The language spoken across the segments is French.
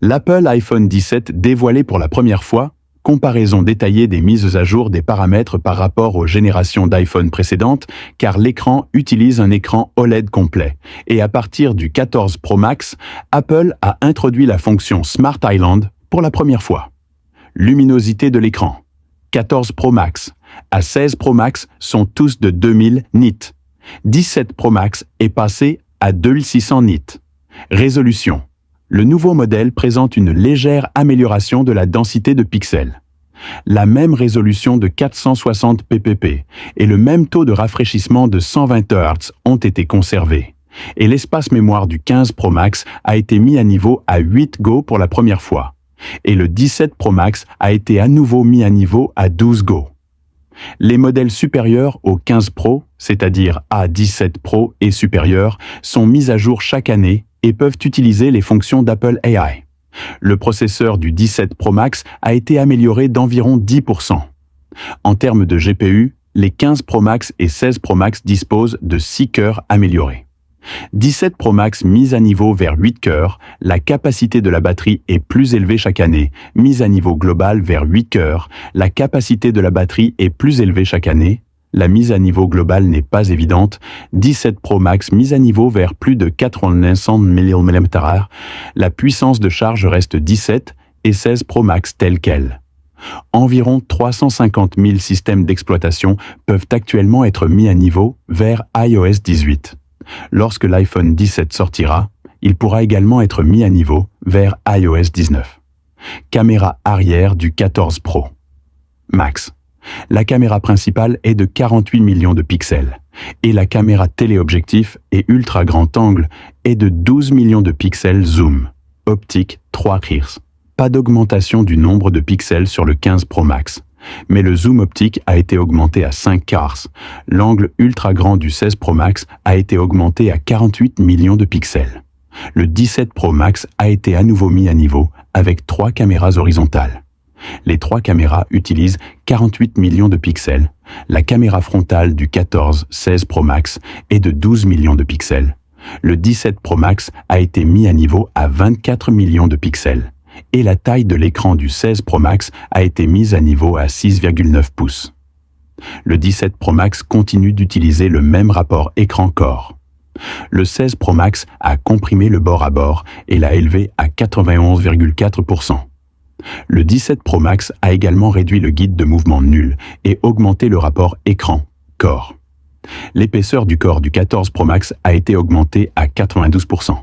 L'Apple iPhone 17 dévoilé pour la première fois, comparaison détaillée des mises à jour des paramètres par rapport aux générations d'iPhone précédentes, car l'écran utilise un écran OLED complet. Et à partir du 14 Pro Max, Apple a introduit la fonction Smart Island pour la première fois. Luminosité de l'écran. 14 Pro Max à 16 Pro Max sont tous de 2000 nits. 17 Pro Max est passé à 2600 nits. Résolution. Le nouveau modèle présente une légère amélioration de la densité de pixels. La même résolution de 460 ppp et le même taux de rafraîchissement de 120 Hz ont été conservés. Et l'espace mémoire du 15 Pro Max a été mis à niveau à 8 Go pour la première fois. Et le 17 Pro Max a été à nouveau mis à niveau à 12 Go. Les modèles supérieurs au 15 Pro, c'est-à-dire A17 Pro et supérieurs, sont mis à jour chaque année et peuvent utiliser les fonctions d'Apple AI. Le processeur du 17 Pro Max a été amélioré d'environ 10%. En termes de GPU, les 15 Pro Max et 16 Pro Max disposent de 6 cœurs améliorés. 17 Pro Max mise à niveau vers 8 cœurs, la capacité de la batterie est plus élevée chaque année, mise à niveau global vers 8 cœurs, la capacité de la batterie est plus élevée chaque année, la mise à niveau globale n'est pas évidente, 17 Pro Max mise à niveau vers plus de 400 mAh, la puissance de charge reste 17 et 16 Pro Max telle quelle. Environ 350 000 systèmes d'exploitation peuvent actuellement être mis à niveau vers iOS 18. Lorsque l'iPhone 17 sortira, il pourra également être mis à niveau vers iOS 19. Caméra arrière du 14 Pro Max. La caméra principale est de 48 millions de pixels et la caméra téléobjectif et ultra grand angle est de 12 millions de pixels zoom, optique 3 Hz. Pas d'augmentation du nombre de pixels sur le 15 Pro Max, mais le zoom optique a été augmenté à 5 Hz. L'angle ultra grand du 16 Pro Max a été augmenté à 48 millions de pixels. Le 17 Pro Max a été à nouveau mis à niveau avec 3 caméras horizontales. Les 3 caméras utilisent 48 millions de pixels. La caméra frontale du 14-16 Pro Max est de 12 millions de pixels. Le 17 Pro Max a été mis à niveau à 24 millions de pixels. Et la taille de l'écran du 16 Pro Max a été mise à niveau à 6,9 pouces. Le 17 Pro Max continue d'utiliser le même rapport écran-corps. Le 16 Pro Max a comprimé le bord à bord et l'a élevé à 91,4%. Le 17 Pro Max a également réduit le guide de mouvement nul et augmenté le rapport écran-corps. L'épaisseur du corps du 14 Pro Max a été augmentée à 92%.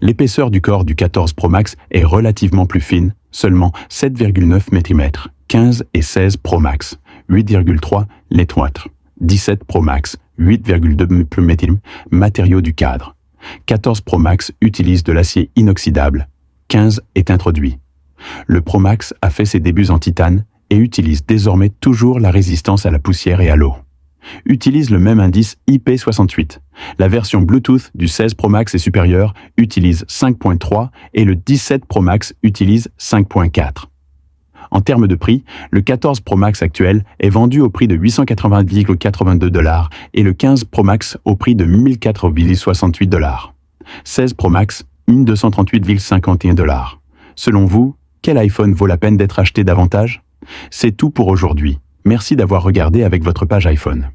L'épaisseur du corps du 14 Pro Max est relativement plus fine, seulement 7,9 mm, 15 et 16 Pro Max, 8,3 l'étroite, 17 Pro Max, 8,2 mm, matériau du cadre. 14 Pro Max utilise de l'acier inoxydable, 15 est introduit. Le Pro Max a fait ses débuts en titane et utilise désormais toujours la résistance à la poussière et à l'eau. Utilise le même indice IP68. La version Bluetooth du 16 Pro Max et supérieur utilise 5.3 et le 17 Pro Max utilise 5.4. En termes de prix, le 14 Pro Max actuel est vendu au prix de 880,82 $ et le 15 Pro Max au prix de 1004,68 $. 16 Pro Max, 1238,51 $. Selon vous, quel iPhone vaut la peine d'être acheté davantage? C'est tout pour aujourd'hui. Merci d'avoir regardé avec votre page iPhone.